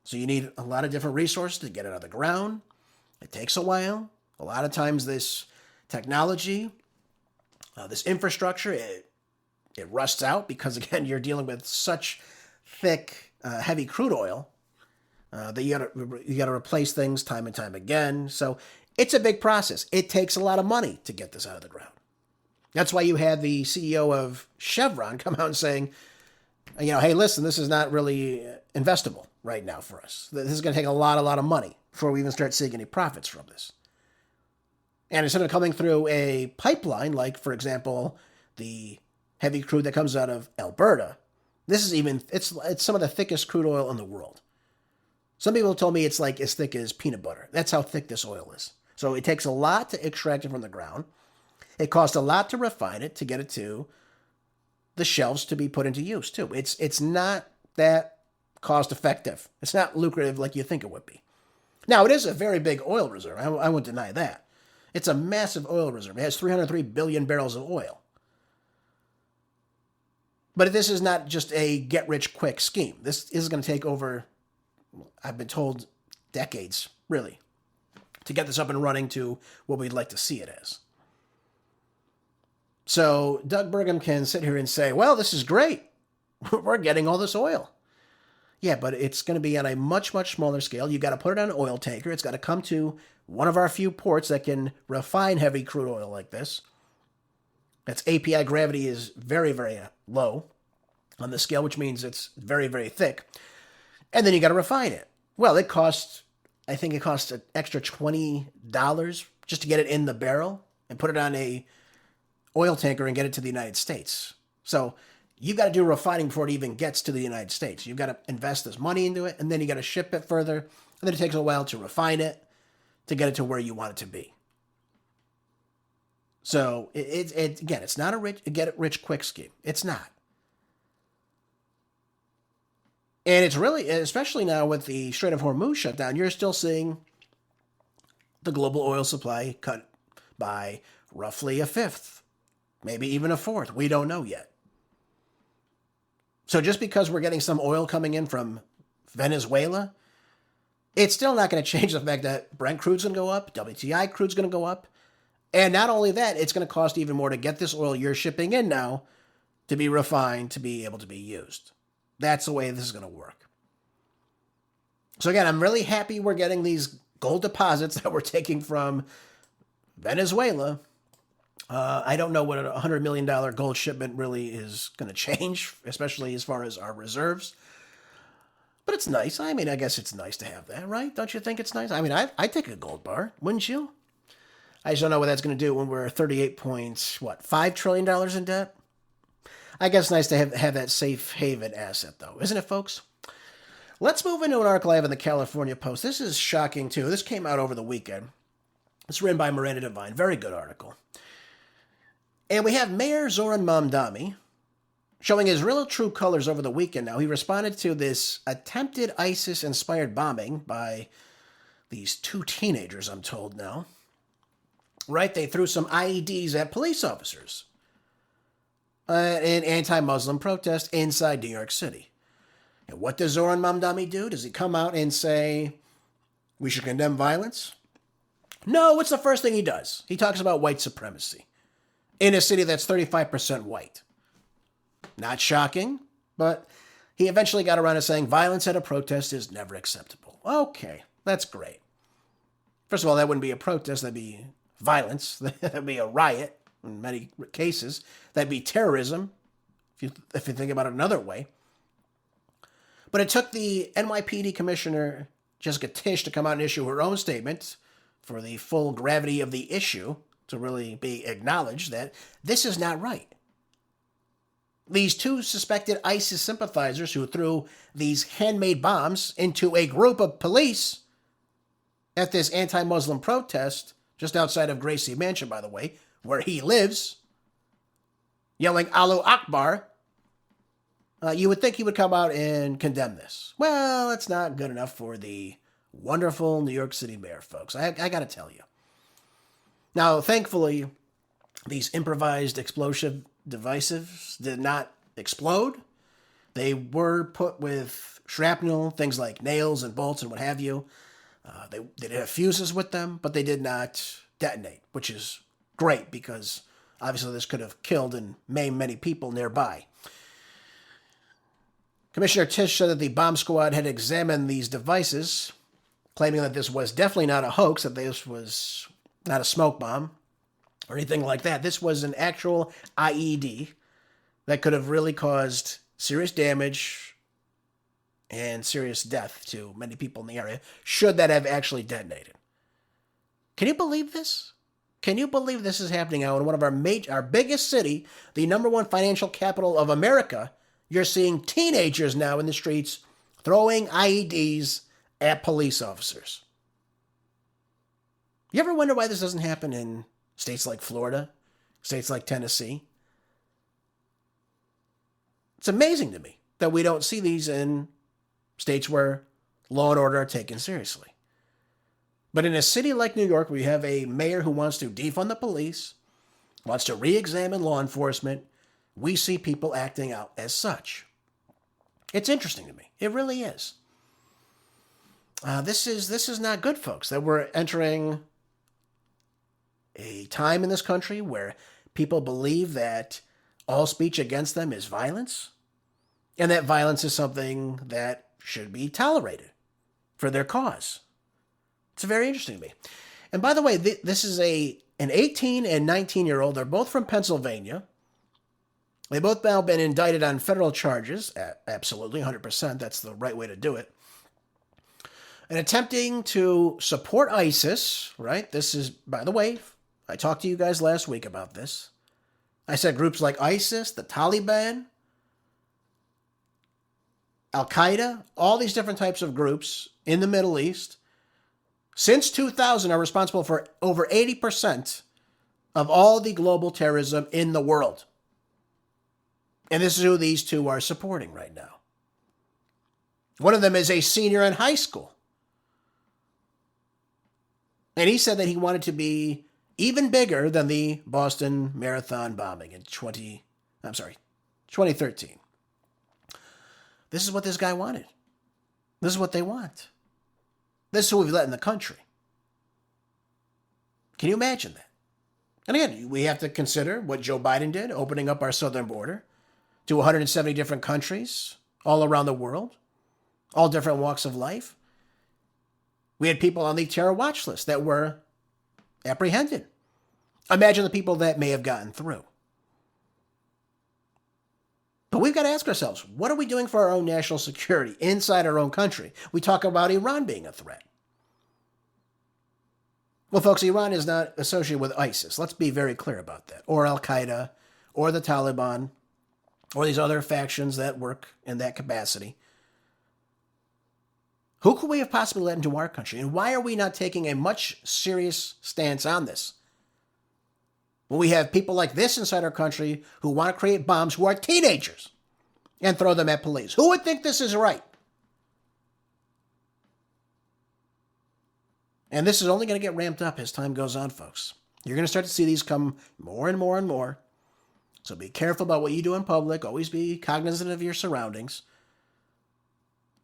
So you need a lot of different resources to get it out of the ground. It takes a while. A lot of times this technology, this infrastructure, it rusts out because, again, you're dealing with such thick, heavy crude oil that you got to replace things time and time again. So it's a big process. It takes a lot of money to get this out of the ground. That's why you had the CEO of Chevron come out and saying, hey, listen, this is not really investable right now for us. This is going to take a lot of money before we even start seeing any profits from this. And instead of coming through a pipeline, like, for example, the heavy crude that comes out of Alberta, this is it's some of the thickest crude oil in the world. Some people told me it's like as thick as peanut butter. That's how thick this oil is. So it takes a lot to extract it from the ground. It costs a lot to refine it, to get it to the shelves to be put into use, too. It's not that cost effective. It's not lucrative like you think it would be. Now, it is a very big oil reserve. I won't deny that. It's a massive oil reserve. It has 303 billion barrels of oil. But this is not just a get-rich-quick scheme. This is going to take over, I've been told, decades, really, to get this up and running to what we'd like to see it as. So Doug Burgum can sit here and say, well, this is great. We're getting all this oil. Yeah, but it's going to be on a much, much smaller scale. You've got to put it on an oil tanker. It's got to come to one of our few ports that can refine heavy crude oil like this. Its API gravity is very, very low on the scale, which means it's very, very thick. And then you got to refine it. Well, I think it costs an extra $20 just to get it in the barrel and put it on a oil tanker and get it to the United States. So you've got to do refining before it even gets to the United States. You've got to invest this money into it, and then you got to ship it further, and then it takes a while to refine it to get it to where you want it to be. So again, it's not a get-rich-quick scheme. It's not. And it's really, especially now with the Strait of Hormuz shut down, you're still seeing the global oil supply cut by roughly a fifth, maybe even a fourth. We don't know yet. So just because we're getting some oil coming in from Venezuela, it's still not going to change the fact that Brent crude's going to go up, WTI crude's going to go up, and not only that, it's going to cost even more to get this oil you're shipping in now to be refined, to be able to be used. That's the way this is going to work. So again, I'm really happy we're getting these gold deposits that we're taking from Venezuela. I don't know what a $100 million gold shipment really is going to change, especially as far as our reserves. But it's nice. I mean, I guess it's nice to have that, right? Don't you think it's nice? I mean, I'd take a gold bar, wouldn't you? I just don't know what that's going to do when we're $38.5 trillion in debt. I guess nice to have that safe haven asset, though, isn't it, folks? Let's move into an article I have in the California Post. This is shocking, too. This came out over the weekend. It's written by Miranda Devine. Very good article. And we have Mayor Zoran Mamdani showing his real true colors over the weekend now. He responded to this attempted ISIS-inspired bombing by these two teenagers, I'm told now. Right? They threw some IEDs at police officers in anti-Muslim protest inside New York City. And what does Zoran Mamdani do? Does he come out and say, we should condemn violence? No, what's the first thing he does? He talks about white supremacy in a city that's 35% white. Not shocking, but he eventually got around to saying violence at a protest is never acceptable. Okay, that's great. First of all, that wouldn't be a protest, that'd be violence. That'd be a riot in many cases. That'd be terrorism, if you think about it another way. But it took the NYPD Commissioner, Jessica Tisch, to come out and issue her own statement for the full gravity of the issue to really be acknowledged that this is not right. These two suspected ISIS sympathizers who threw these handmade bombs into a group of police at this anti-Muslim protest just outside of Gracie Mansion, by the way, where he lives, yelling Allahu Akbar, you would think he would come out and condemn this. Well, it's not good enough for the wonderful New York City mayor, folks. I got to tell you. Now, thankfully, these improvised explosive devices did not explode. They were put with shrapnel, things like nails and bolts and what have you. They did have fuses with them, but they did not detonate, which is great because obviously this could have killed and maimed many people nearby. Commissioner Tisch said that the bomb squad had examined these devices, claiming that this was definitely not a hoax, that this was not a smoke bomb or anything like that. This was an actual IED that could have really caused serious damage and serious death to many people in the area, should that have actually detonated. Can you believe this? Can you believe this is happening now in one of our biggest city, the number one financial capital of America? You're seeing teenagers now in the streets throwing IEDs at police officers. You ever wonder why this doesn't happen in states like Florida, states like Tennessee? It's amazing to me that we don't see these in states where law and order are taken seriously. But in a city like New York, where you have a mayor who wants to defund the police, wants to re-examine law enforcement, we see people acting out as such. It's interesting to me. It really is. This is not good, folks, that we're entering a time in this country where people believe that all speech against them is violence, and that violence is something that should be tolerated for their cause. It's very interesting to me. And by the way, this is an 18 and 19-year-old. They're both from Pennsylvania. They've both now been indicted on federal charges. Absolutely, 100%. That's the right way to do it. And attempting to support ISIS, right? This is, by the way, I talked to you guys last week about this. I said groups like ISIS, the Taliban, Al-Qaeda, all these different types of groups in the Middle East, since 2000 are responsible for over 80% of all the global terrorism in the world. And this is who these two are supporting right now. One of them is a senior in high school. And he said that he wanted to be even bigger than the Boston Marathon bombing in 2013. This is what this guy wanted. This is what they want. This is who we've let in the country. Can you imagine that? And again, we have to consider what Joe Biden did, opening up our southern border to 170 different countries all around the world, all different walks of life. We had people on the terror watch list that were apprehended. Imagine the people that may have gotten through. But we've got to ask ourselves, what are we doing for our own national security inside our own country? We talk about Iran being a threat. Well, folks, Iran is not associated with ISIS. Let's be very clear about that. Or Al-Qaeda, or the Taliban. or these other factions that work in that capacity. Who could we have possibly let into our country? And why are we not taking a much serious stance on this? When we have people like this inside our country who want to create bombs who are teenagers and throw them at police. Who would think this is right? And this is only going to get ramped up as time goes on, folks. You're going to start to see these come more and more and more. So be careful about what you do in public. Always be cognizant of your surroundings.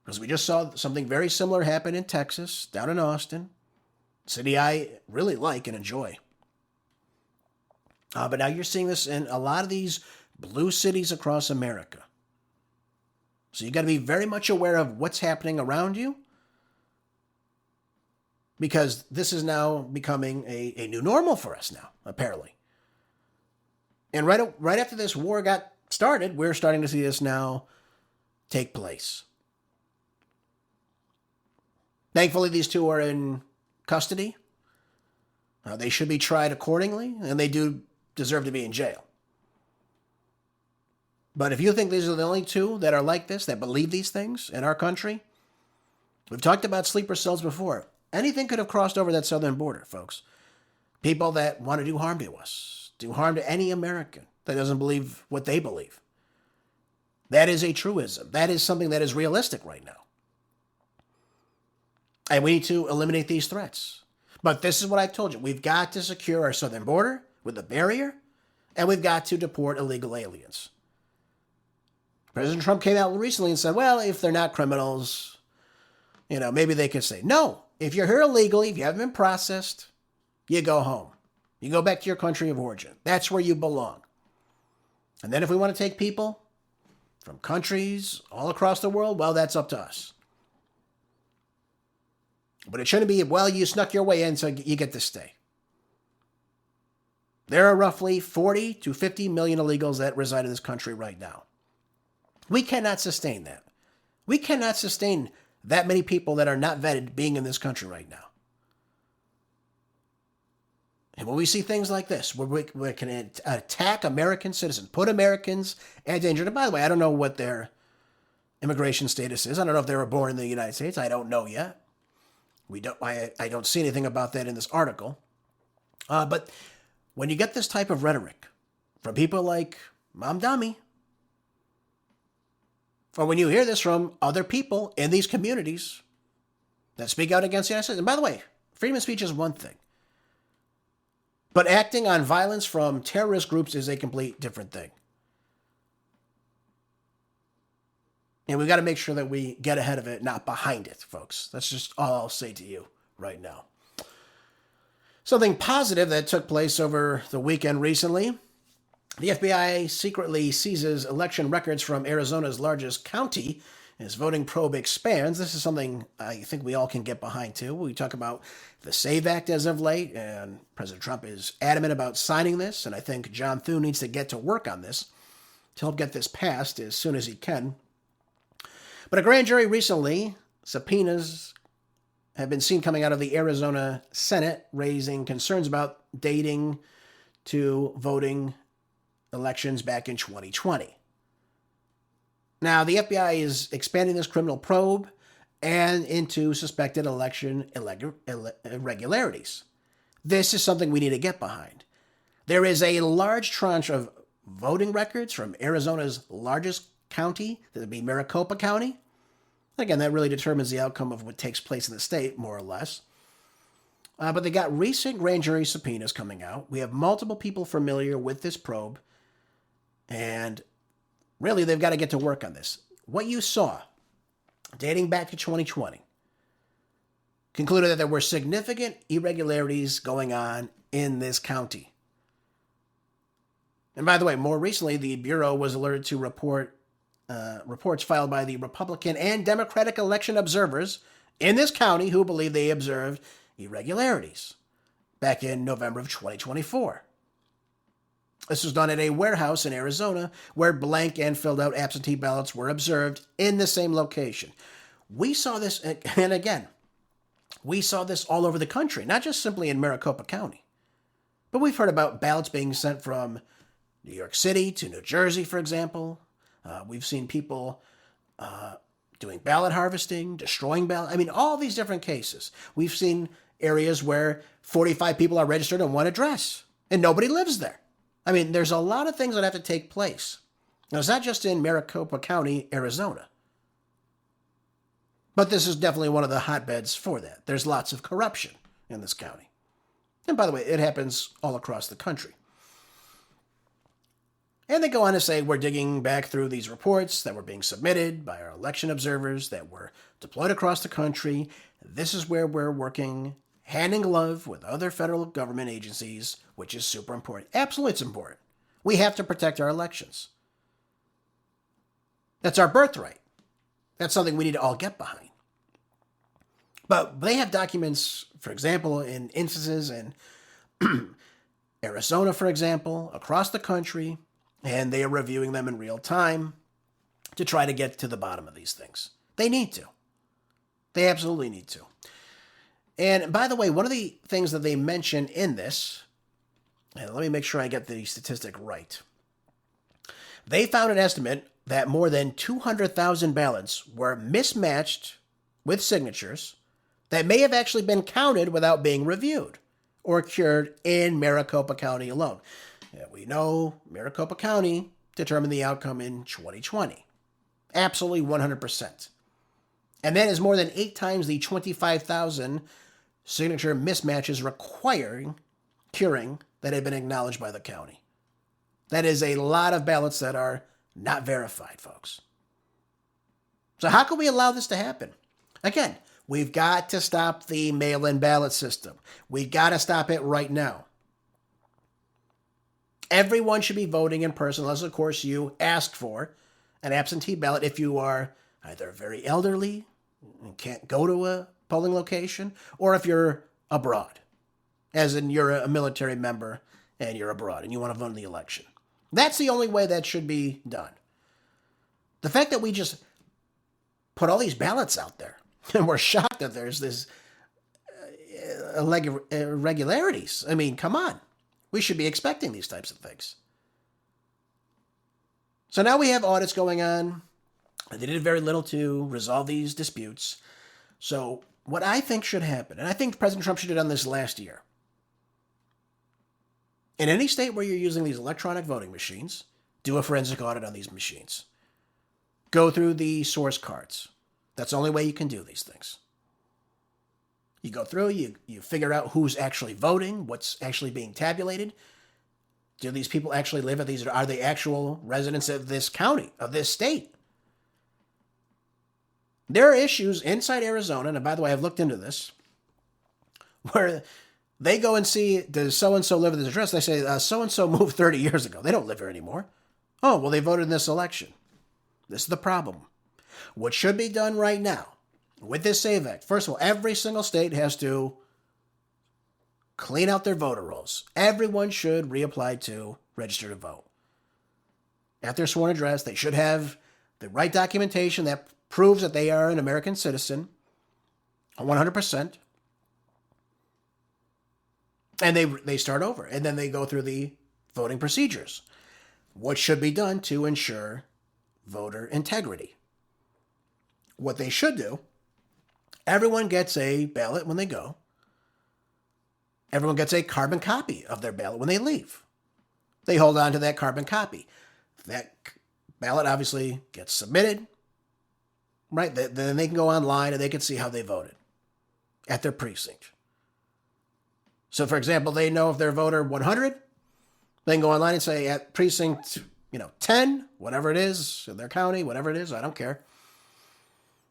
Because we just saw something very similar happen in Texas, down in Austin. City I really like and enjoy. But now you're seeing this in a lot of these blue cities across America. So you got to be very much aware of what's happening around you. Because this is now becoming a new normal for us now, apparently. And right after this war got started, we're starting to see this now take place. Thankfully, these two are in custody. They should be tried accordingly, and they do deserve to be in jail. But if you think these are the only two that are like this, that believe these things in our country, we've talked about sleeper cells before. Anything could have crossed over that southern border, folks. People that want to do harm to us, do harm to any American that doesn't believe what they believe. That is a truism. That is something that is realistic right now. And we need to eliminate these threats. But this is what I've told you. We've got to secure our southern border with a barrier, and we've got to deport illegal aliens. President Trump came out recently and said, well, if they're not criminals, maybe they could say, no, if you're here illegally, if you haven't been processed, you go home. You go back to your country of origin. That's where you belong. And then if we want to take people from countries all across the world, well, that's up to us. But it shouldn't be, well, you snuck your way in, so you get to stay. There are roughly 40 to 50 million illegals that reside in this country right now. We cannot sustain that. We cannot sustain that many people that are not vetted being in this country right now. And when we see things like this, where we can attack American citizens, put Americans at danger. And by the way, I don't know what their immigration status is. I don't know if they were born in the United States. I don't know yet. I don't see anything about that in this article. But when you get this type of rhetoric from people like Mamdani, or when you hear this from other people in these communities that speak out against the United States, and by the way, freedom of speech is one thing. But acting on violence from terrorist groups is a complete different thing. And we've got to make sure that we get ahead of it, not behind it, folks. That's just all I'll say to you right now. Something positive that took place over the weekend recently. The FBI secretly seizes election records from Arizona's largest county as voting probe expands. This is something I think we all can get behind too. We talk about the SAVE Act as of late, and President Trump is adamant about signing this, and I think John Thune needs to get to work on this to help get this passed as soon as he can. But a grand jury recently, subpoenas have been seen coming out of the Arizona Senate, raising concerns about dating to voting elections back in 2020. Now, the FBI is expanding this criminal probe and into suspected election irregularities. This is something we need to get behind. There is a large tranche of voting records from Arizona's largest county, that would be Maricopa County. Again, that really determines the outcome of what takes place in the state, more or less. But they got recent grand jury subpoenas coming out. We have multiple people familiar with this probe. And really, they've got to get to work on this. What you saw, dating back to 2020, concluded that there were significant irregularities going on in this county. And by the way, more recently, the Bureau was alerted to reports filed by the Republican and Democratic election observers in this county who believe they observed irregularities back in November of 2024. This was done at a warehouse in Arizona where blank and filled out absentee ballots were observed in the same location. We saw this, and again, we saw this all over the country, not just simply in Maricopa County. But we've heard about ballots being sent from New York City to New Jersey, for example, We've seen people doing ballot harvesting, destroying ballot. I mean, all these different cases. We've seen areas where 45 people are registered in one address and nobody lives there. I mean, there's a lot of things that have to take place. Now, it's not just in Maricopa County, Arizona. But this is definitely one of the hotbeds for that. There's lots of corruption in this county. And by the way, it happens all across the country. And they go on to say, we're digging back through these reports that were being submitted by our election observers that were deployed across the country. This is where we're working hand in glove with other federal government agencies, which is super important. Absolutely, it's important. We have to protect our elections. That's our birthright. That's something we need to all get behind. But they have documents, for example, in instances in Arizona, for example, across the country, and they are reviewing them in real time to try to get to the bottom of these things. They need to. They absolutely need to. And by the way, one of the things that they mention in this, and let me make sure I get the statistic right. They found an estimate that more than 200,000 ballots were mismatched with signatures that may have actually been counted without being reviewed or cured in Maricopa County alone. Yeah, we know Maricopa County determined the outcome in 2020. Absolutely 100%. And that is more than 8 times the 25,000 signature mismatches requiring curing that had been acknowledged by the county. That is a lot of ballots that are not verified, folks. So how can we allow this to happen? Again, we've got to stop the mail-in ballot system. We've got to stop it right now. Everyone should be voting in person, unless, of course, you ask for an absentee ballot if you are either very elderly and can't go to a polling location, or if you're abroad, as in you're a military member and you're abroad and you want to vote in the election. That's the only way that should be done. The fact that we just put all these ballots out there and we're shocked that there's this irregularities. I mean, come on. We should be expecting these types of things. So now we have audits going on. They did very little to resolve these disputes. So what I think should happen, and I think President Trump should have done this last year. In any state where you're using these electronic voting machines, do a forensic audit on these machines. Go through the source cards. That's the only way you can do these things. You go through, you figure out who's actually voting, what's actually being tabulated. Do these people actually live at these? Are they actual residents of this county, of this state? There are issues inside Arizona, and by the way, I've looked into this, where they go and see, does so-and-so live at this address? They say, so-and-so moved 30 years ago. They don't live here anymore. Oh, well, they voted in this election. This is the problem. What should be done right now with this SAVE Act, first of all, every single state has to clean out their voter rolls. Everyone should reapply to register to vote. At their sworn address, they should have the right documentation that proves that they are an American citizen, 100%. And they start over, and then they go through the voting procedures. What should be done to ensure voter integrity? What they should do, everyone gets a ballot when they go. Everyone gets a carbon copy of their ballot when they leave. They hold on to that carbon copy. That ballot obviously gets submitted, right? Then they can go online and they can see how they voted at their precinct. So, for example, they know if they're voter 100, they can go online and say at precinct, 10, whatever it is, in their county, whatever it is, I don't care.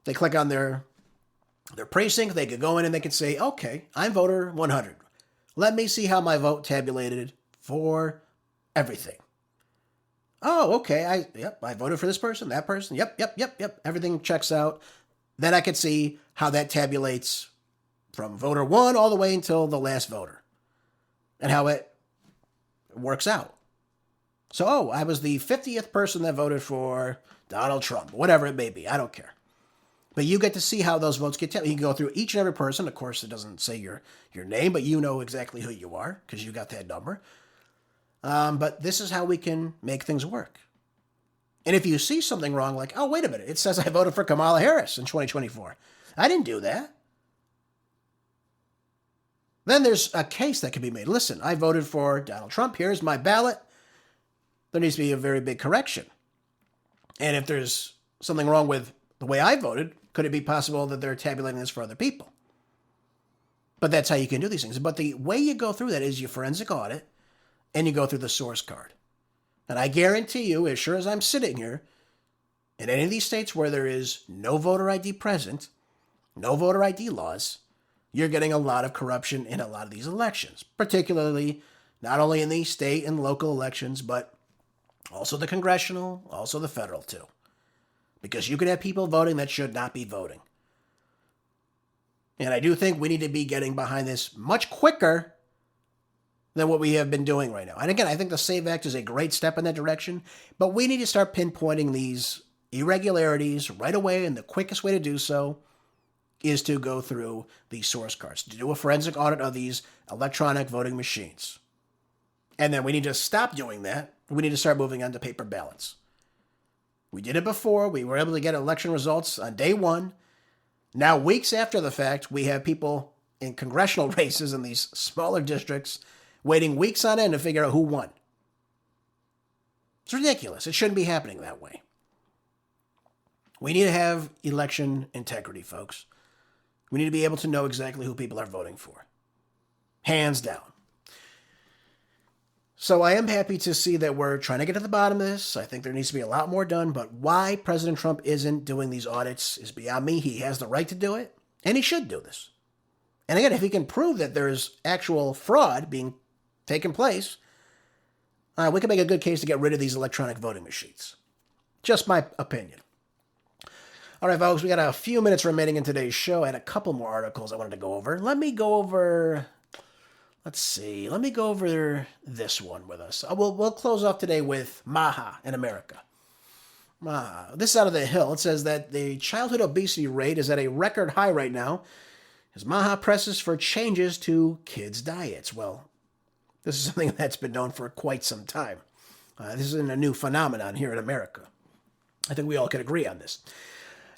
They click on their precinct, they could go in and they could say, okay, I'm voter 100. Let me see how my vote tabulated for everything. Oh, okay, I voted for this person, that person, yep, everything checks out. Then I could see how that tabulates from voter 1 all the way until the last voter and how it works out. So, I was the 50th person that voted for Donald Trump, whatever it may be, I don't care. But you get to see how those votes get tabulated. You can go through each and every person. Of course, it doesn't say your name, but you know exactly who you are because you got that number. But this is how we can make things work. And if you see something wrong, like, oh, wait a minute, it says I voted for Kamala Harris in 2024. I didn't do that. Then there's a case that can be made. Listen, I voted for Donald Trump. Here's my ballot. There needs to be a very big correction. And if there's something wrong with the way I voted, could it be possible that they're tabulating this for other people? But that's how you can do these things. But the way you go through that is you forensic audit and you go through the source card. And I guarantee you, as sure as I'm sitting here, in any of these states where there is no voter ID present, no voter ID laws, you're getting a lot of corruption in a lot of these elections, particularly not only in the state and local elections, but also the congressional, also the federal too. Because you can have people voting that should not be voting. And I do think we need to be getting behind this much quicker than what we have been doing right now. And again, I think the SAVE Act is a great step in that direction, but we need to start pinpointing these irregularities right away, and the quickest way to do so is to go through the source cards, to do a forensic audit of these electronic voting machines. And then we need to stop doing that. We need to start moving on to paper ballots. We did it before. We were able to get election results on day one. Now, weeks after the fact, we have people in congressional races in these smaller districts waiting weeks on end to figure out who won. It's ridiculous. It shouldn't be happening that way. We need to have election integrity, folks. We need to be able to know exactly who people are voting for. Hands down. So I am happy to see that we're trying to get to the bottom of this. I think there needs to be a lot more done, but why President Trump isn't doing these audits is beyond me. He has the right to do it, and he should do this. And again, if he can prove that there's actual fraud being taken place, we can make a good case to get rid of these electronic voting machines. Just my opinion. All right, folks, we got a few minutes remaining in today's show. I had a couple more articles I wanted to go over. Let me go over this one with us. We'll close off today with MAHA in America. MAHA. This is out of the Hill. It says that the childhood obesity rate is at a record high right now as MAHA presses for changes to kids' diets. Well, this is something that's been known for quite some time. This isn't a new phenomenon here in America. I think we all can agree on this.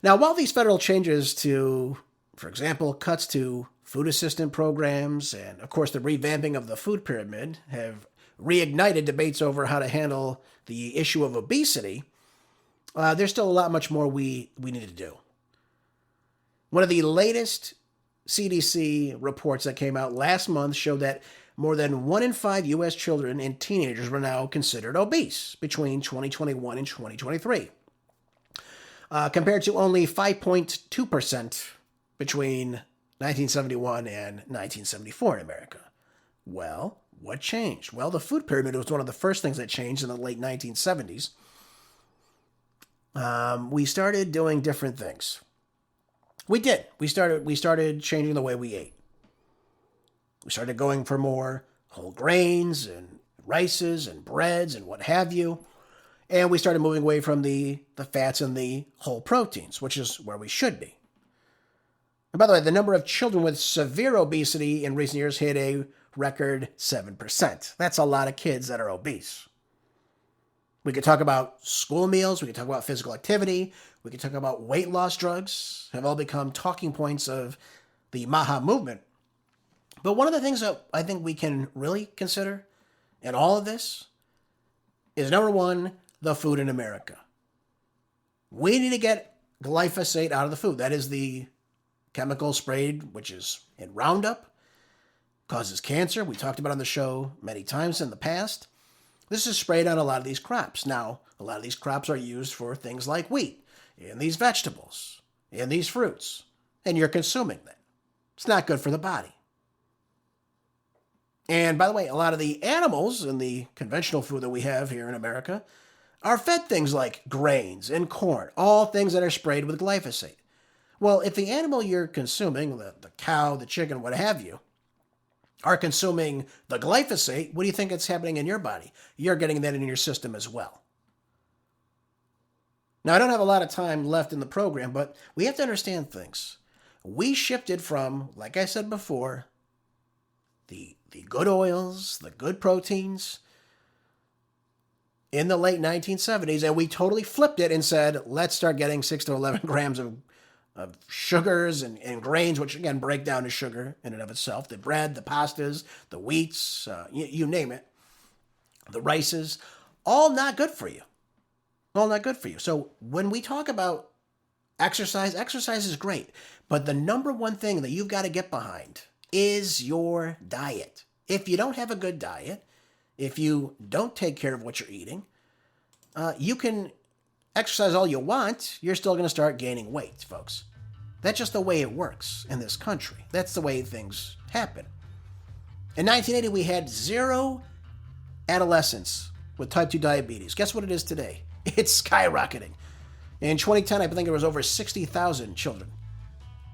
Now, while these federal changes to, for example, cuts to food assistance programs and, of course, the revamping of the food pyramid have reignited debates over how to handle the issue of obesity, there's still a lot much more we need to do. One of the latest CDC reports that came out last month showed that more than 1 in 5 U.S. children and teenagers were now considered obese between 2021 and 2023. Compared to only 5.2% between 1971 and 1974 in America. Well, what changed? Well, the food pyramid was one of the first things that changed in the late 1970s. We started doing different things. We did. We started changing the way we ate. We started going for more whole grains and rices and breads and what have you. And we started moving away from the fats and the whole proteins, which is where we should be. And by the way, the number of children with severe obesity in recent years hit a record 7%. That's a lot of kids that are obese. We could talk about school meals. We could talk about physical activity. We could talk about weight loss drugs. Have all become talking points of the MAHA movement. But one of the things that I think we can really consider in all of this is, number one, the food in America. We need to get glyphosate out of the food. That is the chemical sprayed, which is in Roundup, causes cancer. We talked about it on the show many times in the past. This is sprayed on a lot of these crops. Now, a lot of these crops are used for things like wheat, and these vegetables, and these fruits, and you're consuming them. It's not good for the body. And by the way, a lot of the animals in the conventional food that we have here in America are fed things like grains and corn, all things that are sprayed with glyphosate. Well, if the animal you're consuming, the cow, the chicken, what have you, are consuming the glyphosate, what do you think is happening in your body? You're getting that in your system as well. Now, I don't have a lot of time left in the program, but we have to understand things. We shifted from, like I said before, the good oils, the good proteins, in the late 1970s, and we totally flipped it and said, let's start getting 6 to 11 grams of sugars and grains, which again break down to sugar in and of itself. The bread, the pastas, the wheats, you name it, the rices, all not good for you. All not good for you. So when we talk about exercise is great, but the number one thing that you've got to get behind is your diet. If you don't have a good diet, if you don't take care of what you're eating, you can exercise all you want, you're still going to start gaining weight, folks. That's just the way it works in this country. That's the way things happen. In 1980, we had 0 adolescents with type 2 diabetes. Guess what it is today? It's skyrocketing. In 2010, I think there was over 60,000 children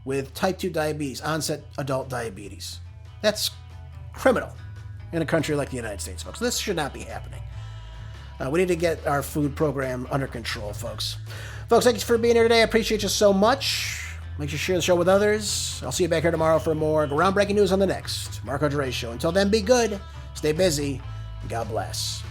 with type 2 diabetes, onset adult diabetes. That's criminal in a country like the United States, folks. This should not be happening. We need to get our food program under control, folks. Folks, thank you for being here today. I appreciate you so much. Make sure you share the show with others. I'll see you back here tomorrow for more groundbreaking news on the next Marco Dre Show. Until then, be good, stay busy, and God bless.